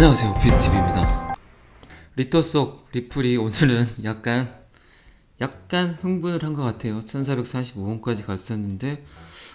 안녕하세요, 뷰티비입니다. 리터석 리플이 오늘은 약간 흥분을 한 것 같아요. 1445원까지 갔었는데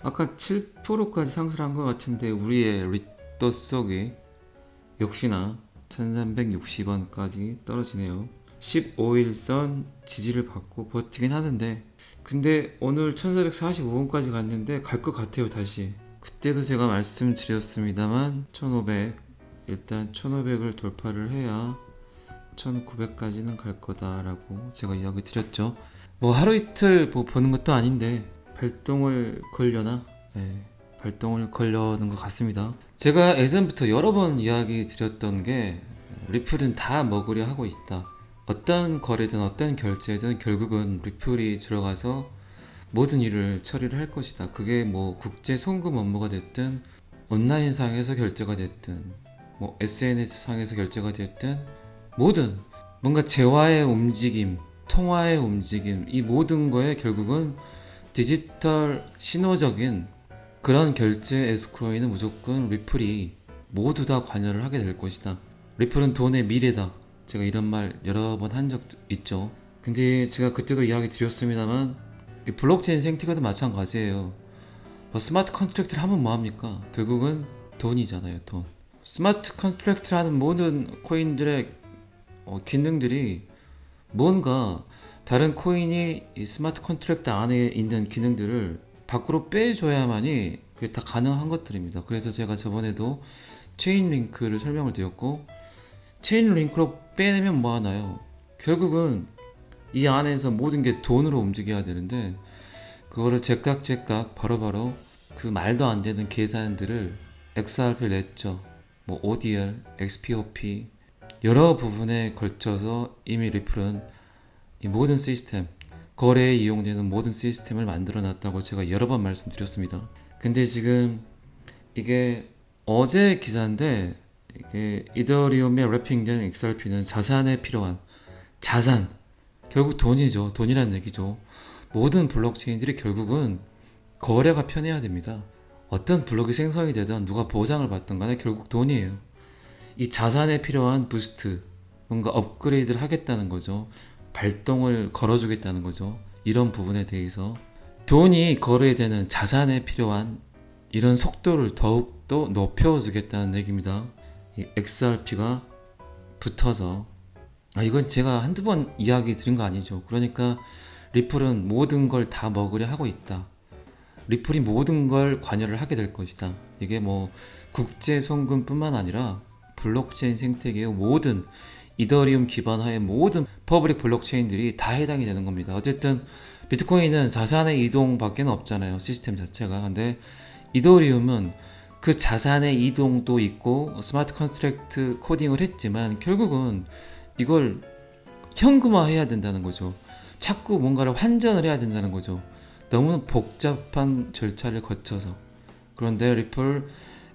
아까 7%까지 상승을 한 것 같은데 우리의 리터석이 역시나 1360원까지 떨어지네요. 15일선 지지를 받고 버티긴 하는데, 근데 오늘 1445원까지 갔는데 갈 것 같아요. 다시 그때도 제가 말씀드렸습니다만 1500, 일단 1500을 돌파를 해야 1900까지는 갈 거다라고 제가 이야기 드렸죠. 뭐 하루 이틀 뭐 보는 것도 아닌데 발동을 걸려나? 네, 발동을 걸려는 것 같습니다. 제가 예전부터 여러 번 이야기 드렸던 게 리플은 다 먹으려 하고 있다. 어떤 거래든 어떤 결제든 결국은 리플이 들어가서 모든 일을 처리를 할 것이다. 그게 뭐 국제 송금 업무가 됐든 온라인 상에서 결제가 됐든 뭐 SNS 상에서 결제가 됐든 모든 뭔가 재화의 움직임, 통화의 움직임, 이 모든 거에 결국은 디지털 신호적인 그런 결제 에스크로에는 무조건 리플이 모두 다 관여를 하게 될 것이다. 리플은 돈의 미래다. 제가 이런 말 여러 번 한 적 있죠. 근데 제가 그때도 이야기 드렸습니다만 이 블록체인 생태계도 마찬가지예요. 뭐 스마트 컨트랙트를 하면 뭐합니까? 결국은 돈이잖아요, 돈. 스마트 컨트랙트를 하는 모든 코인들의 기능들이 뭔가 다른 코인이 이 스마트 컨트랙트 안에 있는 기능들을 밖으로 빼줘야만이 그게 다 가능한 것들입니다. 그래서 제가 저번에도 체인 링크를 설명을 드렸고, 체인 링크로 빼내면 뭐 하나요? 결국은 이 안에서 모든 게 돈으로 움직여야 되는데 그거를 제깍제깍 바로바로 그 말도 안 되는 계산들을 XRP 냈죠. 뭐 ODR, XPOP 여러 부분에 걸쳐서 이미 리플은 이 모든 시스템, 거래에 이용되는 모든 시스템을 만들어 놨다고 제가 여러 번 말씀드렸습니다. 근데 지금 이게 어제 기사인데, 이게 이더리움에 랩핑된 XRP는 자산에 필요한 자산, 결국 돈이죠. 돈이란 얘기죠. 모든 블록체인들이 결국은 거래가 편해야 됩니다. 어떤 블록이 생성이 되든 누가 보상을 받든 간에 결국 돈이에요. 이 자산에 필요한 부스트, 뭔가 업그레이드를 하겠다는 거죠. 발동을 걸어주겠다는 거죠. 이런 부분에 대해서 돈이 거래되는 자산에 필요한 이런 속도를 더욱더 높여주겠다는 얘기입니다. 이 XRP가 붙어서, 이건 제가 한두 번 이야기 드린 거 아니죠. 그러니까 리플은 모든 걸 다 먹으려 하고 있다. 리플이 모든 걸 관여를 하게 될 것이다. 이게 뭐 국제 송금뿐만 아니라 블록체인 생태계의 모든 이더리움 기반화의 모든 퍼블릭 블록체인들이 다 해당이 되는 겁니다. 어쨌든 비트코인은 자산의 이동밖에 없잖아요, 시스템 자체가. 근데 이더리움은 그 자산의 이동도 있고 스마트 컨트랙트 코딩을 했지만 결국은 이걸 현금화해야 된다는 거죠. 자꾸 뭔가를 환전을 해야 된다는 거죠. 너무 복잡한 절차를 거쳐서. 그런데 리플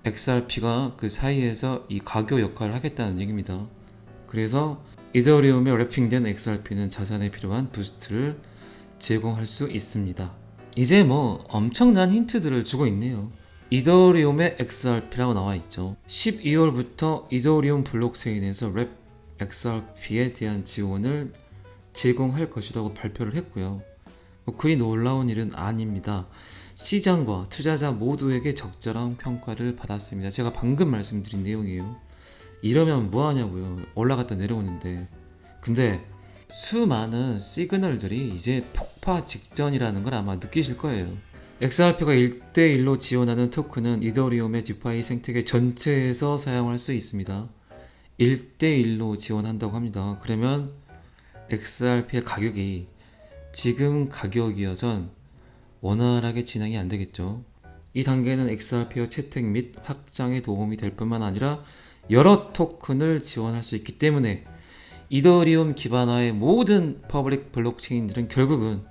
XRP가 그 사이에서 이 가교 역할을 하겠다는 얘기입니다. 그래서 이더리움에 랩핑된 XRP는 자산에 필요한 부스트를 제공할 수 있습니다. 이제 뭐 엄청난 힌트들을 주고 있네요. 이더리움의 XRP라고 나와 있죠. 12월부터 이더리움 블록체인에서 랩 XRP에 대한 지원을 제공할 것이라고 발표를 했고요. 뭐 그리 놀라운 일은 아닙니다. 시장과 투자자 모두에게 적절한 평가를 받았습니다. 제가 방금 말씀드린 내용이에요. 이러면 뭐 하냐고요. 올라갔다 내려오는데. 근데 수많은 시그널들이 이제 폭파 직전이라는 걸 아마 느끼실 거예요. XRP가 1대1로 지원하는 토큰은 이더리움의 디파이 생태계 전체에서 사용할 수 있습니다. 1대1로 지원한다고 합니다. 그러면 XRP의 가격이 지금 가격이어선 원활하게 진행이 안 되겠죠. 이 단계는 XRP의 채택 및 확장에 도움이 될 뿐만 아니라 여러 토큰을 지원할 수 있기 때문에 이더리움 기반화의 모든 퍼블릭 블록체인들은 결국은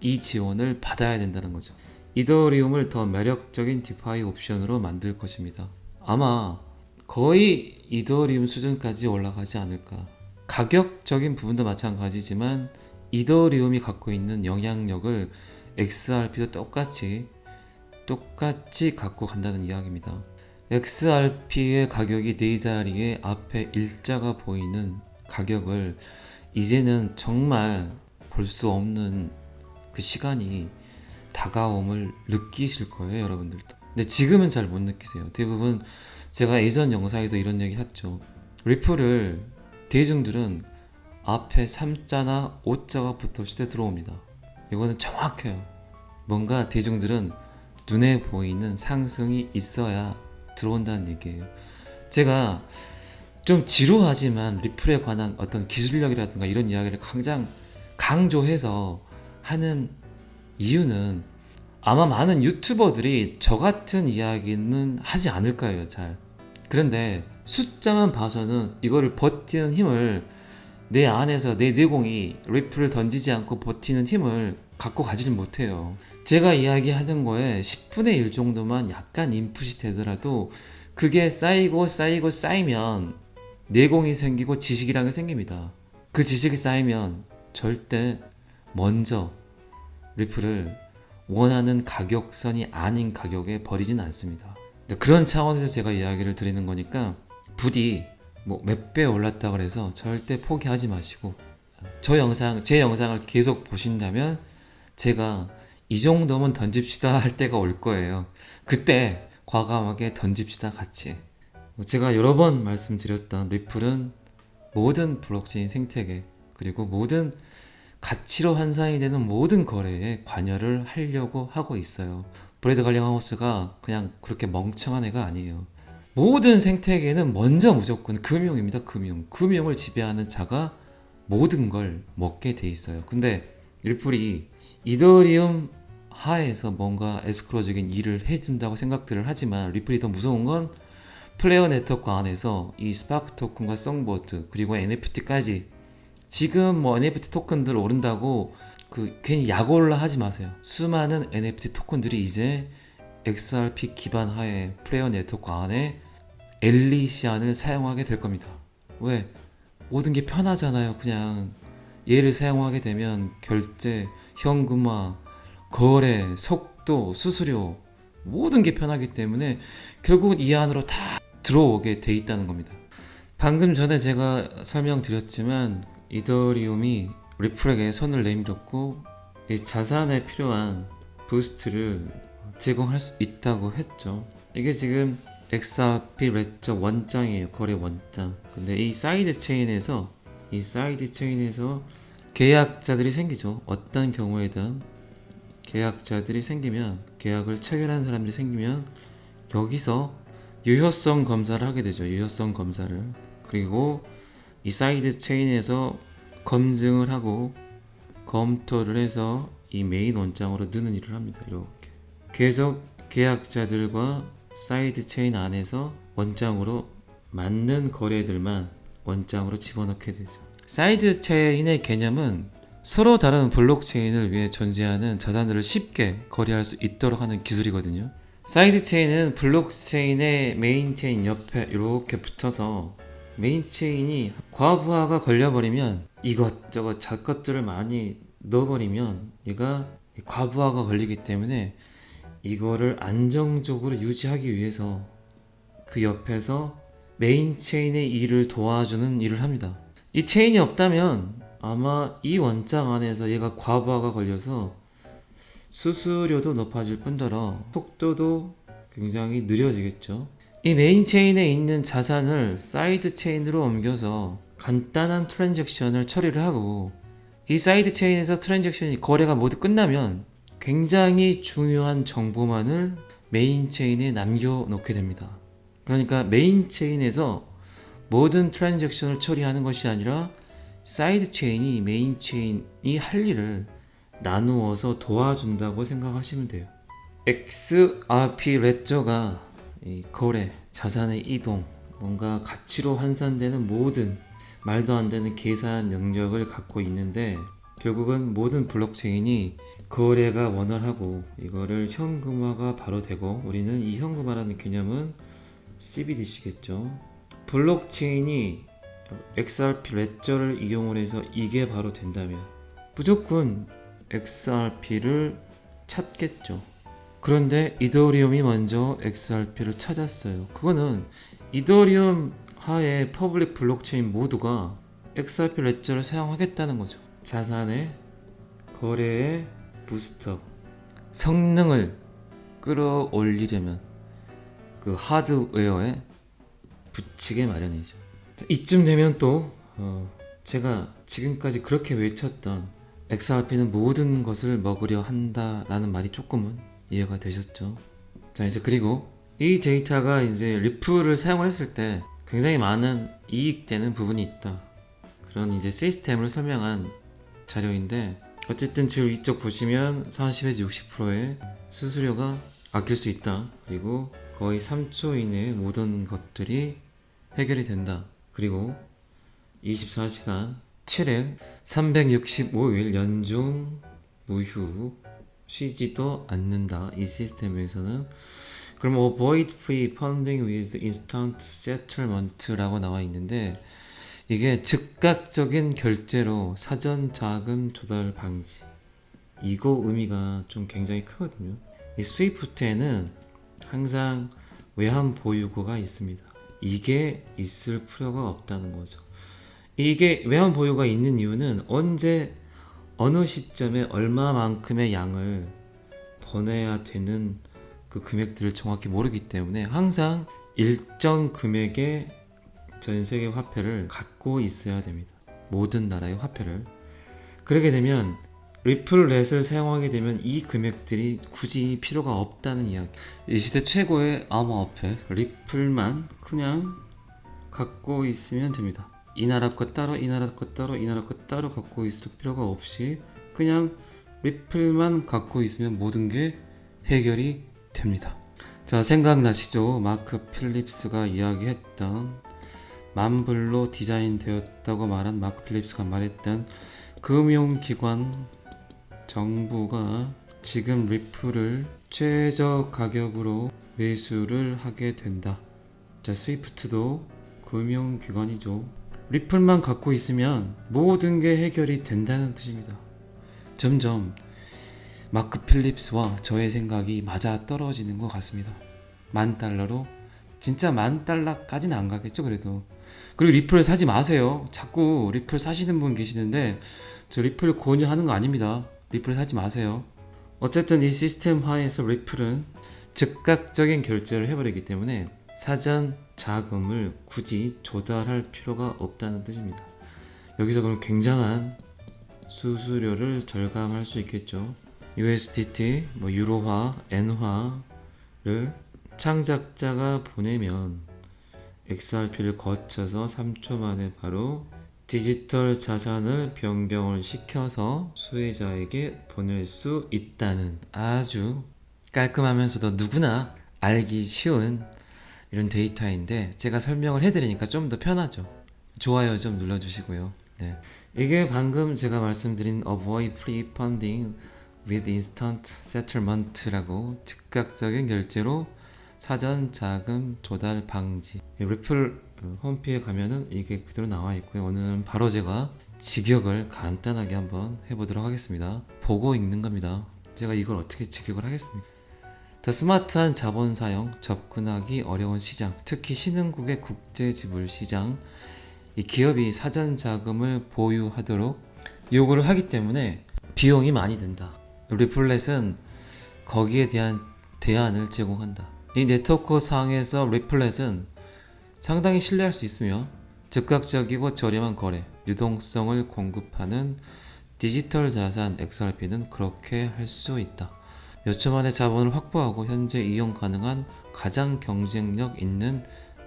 이 지원을 받아야 된다는 거죠. 이더리움을 더 매력적인 디파이 옵션으로 만들 것입니다. 아마 거의 이더리움 수준까지 올라가지 않을까. 가격적인 부분도 마찬가지지만 이더리움이 갖고 있는 영향력을 XRP도 똑같이 갖고 간다는 이야기입니다. XRP의 가격이 네 자리에 앞에 일자가 보이는 가격을 이제는 정말 볼 수 없는 그 시간이 다가옴을 느끼실 거예요, 여러분들도. 근데 지금은 잘 못 느끼세요. 대부분 제가 예전 영상에도 이런 얘기 했죠. 리플을 대중들은 앞에 3자나 5자가 붙었을 때 들어옵니다. 이거는 정확해요. 뭔가 대중들은 눈에 보이는 상승이 있어야 들어온다는 얘기예요. 제가 좀 지루하지만 리플에 관한 어떤 기술력이라든가 이런 이야기를 가장 강조해서 하는 이유는 아마 많은 유튜버들이 저 같은 이야기는 하지 않을 거예요, 잘. 그런데 숫자만 봐서는 이거를 버티는 힘을 내 안에서 내 내공이 리플을 던지지 않고 버티는 힘을 갖고 가지를 못해요. 제가 이야기하는 거에 10분의 1 정도만 약간 인풋이 되더라도 그게 쌓이고 쌓이고 쌓이면 내공이 생기고 지식이라는 게 생깁니다. 그 지식이 쌓이면 절대 먼저 리플을 원하는 가격선이 아닌 가격에 버리진 않습니다. 그런 차원에서 제가 이야기를 드리는 거니까 부디 뭐 몇 배 올랐다 그래서 절대 포기하지 마시고 제 영상을 계속 보신다면 제가 이 정도면 던집시다 할 때가 올 거예요. 그때 과감하게 던집시다 같이. 제가 여러 번 말씀드렸던 리플은 모든 블록체인 생태계 그리고 모든 가치로 환산이 되는 모든 거래에 관여를 하려고 하고 있어요. 브래드 갈링하우스가 그냥 그렇게 멍청한 애가 아니에요. 모든 생태계는 먼저 무조건 금융입니다. 금융을 지배하는 자가 모든 걸 먹게 돼 있어요. 근데 리플이 이더리움 하에서 뭔가 에스크로적인 일을 해준다고 생각들을 하지만 리플이 더 무서운 건 플레이어 네트워크 안에서 이 스파크 토큰과 송보트 그리고 NFT까지 지금 뭐 NFT 토큰들 오른다고 괜히 약올라 하지 마세요. 수많은 NFT 토큰들이 이제 XRP 기반 하에 플레이어 네트워크 안에 엘리시안을 사용하게 될 겁니다. 왜? 모든 게 편하잖아요. 그냥 얘를 사용하게 되면 결제, 현금화, 거래, 속도, 수수료 모든 게 편하기 때문에 결국은 이 안으로 다 들어오게 돼 있다는 겁니다. 방금 전에 제가 설명드렸지만 이더리움이 리플에게 손을 내밀었고 이 자산에 필요한 부스트를 제공할 수 있다고 했죠. 이게 지금 XRP 레저 원장이에요. 거래 원장. 근데 이 사이드 체인에서 계약자들이 생기죠. 어떤 경우에든 계약자들이 생기면 계약을 체결한 사람들이 생기면 여기서 유효성 검사를 하게 되죠. 유효성 검사를. 그리고 이 사이드 체인에서 검증을 하고 검토를 해서 이 메인 원장으로 넣는 일을 합니다. 이렇게 계속 계약자들과 사이드 체인 안에서 원장으로 맞는 거래들만 원장으로 집어넣게 되죠. 사이드 체인의 개념은 서로 다른 블록체인을 위해 존재하는 자산들을 쉽게 거래할 수 있도록 하는 기술이거든요. 사이드 체인은 블록체인의 메인 체인 옆에 이렇게 붙어서 메인 체인이 과부하가 걸려버리면 이것저것 잡것들을 많이 넣어버리면 얘가 과부하가 걸리기 때문에 이거를 안정적으로 유지하기 위해서 그 옆에서 메인 체인의 일을 도와주는 일을 합니다. 이 체인이 없다면 아마 이 원장 안에서 얘가 과부하가 걸려서 수수료도 높아질 뿐더러 속도도 굉장히 느려지겠죠. 이 메인 체인에 있는 자산을 사이드 체인으로 옮겨서 간단한 트랜잭션을 처리를 하고 이 사이드 체인에서 트랜잭션이 거래가 모두 끝나면 굉장히 중요한 정보만을 메인 체인에 남겨놓게 됩니다. 그러니까 메인 체인에서 모든 트랜잭션을 처리하는 것이 아니라 사이드 체인이 메인 체인이 할 일을 나누어서 도와준다고 생각하시면 돼요. XRP 레저가 이 거래, 자산의 이동, 뭔가 가치로 환산되는 모든 말도 안 되는 계산 능력을 갖고 있는데 결국은 모든 블록체인이 거래가 원활하고 이거를 현금화가 바로 되고 우리는 이 현금화라는 개념은 CBDC겠죠. 블록체인이 XRP 레저를 이용을 해서 이게 바로 된다면 무조건 XRP를 찾겠죠. 그런데 이더리움이 먼저 XRP를 찾았어요. 그거는 이더리움 하에 퍼블릭 블록체인 모두가 XRP 레저를 사용하겠다는 거죠. 자산의 거래의 부스터, 성능을 끌어올리려면 그 하드웨어에 붙이게 마련이죠. 이쯤 되면 또 제가 지금까지 그렇게 외쳤던 XRP는 모든 것을 먹으려 한다라는 말이 조금은 이해가 되셨죠? 자, 이제 그리고 이 데이터가 이제 리플을 사용을 했을 때 굉장히 많은 이익되는 부분이 있다. 그런 이제 시스템을 설명한 자료인데, 어쨌든 지금 이쪽 보시면 40에서 60%의 수수료가 아낄 수 있다. 그리고 거의 3초 이내에 모든 것들이 해결이 된다. 그리고 24시간 7일 365일 연중 무휴 쉬지도 않는다. 이 시스템에서는. 그럼 avoid free funding with instant settlement라고 나와 있는데, 이게 즉각적인 결제로 사전 자금 조달 방지. 이거 의미가 좀 굉장히 크거든요. 이 스위프트에는 항상 외환 보유고가 있습니다. 이게 있을 필요가 없다는 거죠. 이게 외환 보유가 있는 이유는 언제 어느 시점에 얼마만큼의 양을 보내야 되는 그 금액들을 정확히 모르기 때문에 항상 일정 금액의 전 세계 화폐를 갖고 있어야 됩니다. 모든 나라의 화폐를. 그러게 되면 리플렛을 사용하게 되면 이 금액들이 굳이 필요가 없다는 이야기. 이 시대 최고의 암호화폐 리플만 그냥 갖고 있으면 됩니다. 이 나라 것 따로, 이 나라 것 따로, 이 나라 것 따로 갖고 있을 필요가 없이 그냥 리플만 갖고 있으면 모든 게 해결이 됩니다. 자, 생각나시죠? 마크 필립스가 이야기했던, 만불로 디자인되었다고 말한 마크 필립스가 말했던 금융기관 정부가 지금 리플을 최저 가격으로 매수를 하게 된다. 자, 스위프트도 금융기관이죠. 리플만 갖고 있으면 모든 게 해결이 된다는 뜻입니다. 점점 마크 필립스와 저의 생각이 맞아 떨어지는 것 같습니다. $10,000로 진짜 $10,000까지는 안 가겠죠, 그래도. 그리고 리플 사지 마세요. 자꾸 리플 사시는 분 계시는데 저 리플 권유하는 거 아닙니다. 리플 사지 마세요. 어쨌든 이 시스템 하에서 리플은 즉각적인 결제를 해버리기 때문에 사전 자금을 굳이 조달할 필요가 없다는 뜻입니다. 여기서 그럼 굉장한 수수료를 절감할 수 있겠죠. USDT, 유로화, 엔화를 창작자가 보내면 XRP를 거쳐서 3초 만에 바로 디지털 자산을 변경을 시켜서 수혜자에게 보낼 수 있다는 아주 깔끔하면서도 누구나 알기 쉬운 이런 데이터인데, 제가 설명을 해드리니까 좀 더 편하죠. 좋아요 좀 눌러주시고요. 네. 이게 방금 제가 말씀드린 Avoid Free Funding with Instant Settlement라고, 즉각적인 결제로 사전 자금 조달 방지. 리플 홈페이지에 가면은 이게 그대로 나와 있고요. 오늘은 바로 제가 직역을 간단하게 한번 해보도록 하겠습니다. 보고 읽는 겁니다. 제가 이걸 어떻게 직역을 하겠습니까? 더 스마트한 자본 사용, 접근하기 어려운 시장, 특히 신흥국의 국제 지불 시장, 이 기업이 사전 자금을 보유하도록 요구를 하기 때문에 비용이 많이 든다. 리플렛은 거기에 대한 대안을 제공한다. 이 네트워크 상에서 리플렛은 상당히 신뢰할 수 있으며 즉각적이고 저렴한 거래, 유동성을 공급하는 디지털 자산 XRP는 그렇게 할 수 있다. 몇 초 만에 자본을 확보하고 현재 이용 가능한 가장 경쟁력 있는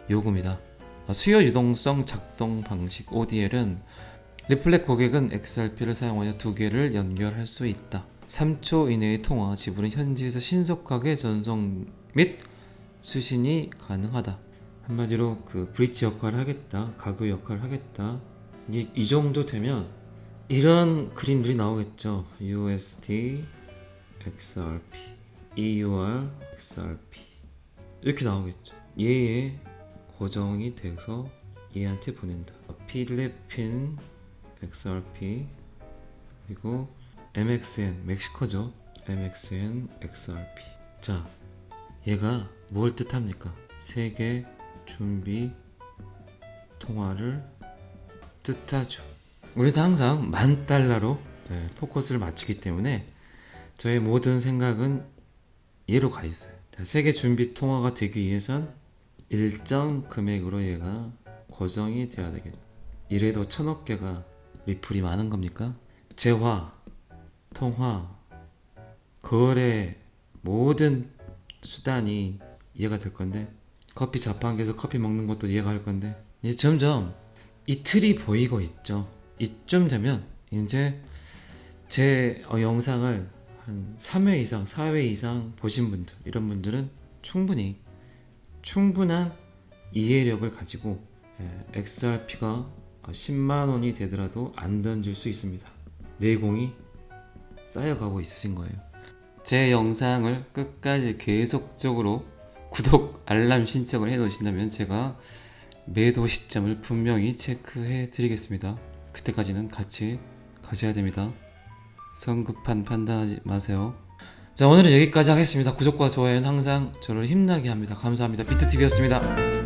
요금이다. 수요 유동성 작동 방식 ODL은 리플렛 고객은 XRP를 사용하여 두 개를 연결할 수 있다. 3초 이내의 통화, 지불은 현지에서 신속하게 전송 및 수신이 가능하다. 한마디로 그 브릿지 역할을 하겠다, 가구 역할을 하겠다. 이 정도 되면 이런 그림들이 나오겠죠. USD XRP, EUR XRP 이렇게 나오겠죠. 얘에 고정이 돼서 얘한테 보낸다. 필리핀 XRP, 그리고 MXN 멕시코죠. MXN XRP. 자, 얘가 뭘 뜻합니까? 세계 준비 통화를 뜻하죠. 우리도 항상 $10,000로 포커스를 맞추기 때문에 저의 모든 생각은 얘로 가 있어요. 자, 세계 준비 통화가 되기 위해선 일정 금액으로 얘가 고정이 돼야 되겠다. 이래도 1,000억 개가 리플이 많은 겁니까? 재화, 통화, 거래 모든 수단이 이해가 될 건데, 커피 자판기에서 커피 먹는 것도 이해가 할 건데, 이제 점점 이 틀이 보이고 있죠. 이쯤 되면 이제 제 영상을 한 3회 이상, 4회 이상 보신 분들, 이런 분들은 충분한 이해력을 가지고 XRP가 10만 원이 되더라도 안 던질 수 있습니다. 내공이 쌓여가고 있으신 거예요. 제 영상을 끝까지 계속적으로 구독, 알람 신청을 해 놓으신다면 제가 매도 시점을 분명히 체크해 드리겠습니다. 그때까지는 같이 가셔야 됩니다. 성급한 판단하지 마세요. 자, 오늘은 여기까지 하겠습니다. 구독과 좋아요는 항상 저를 힘나게 합니다. 감사합니다. 비트TV였습니다.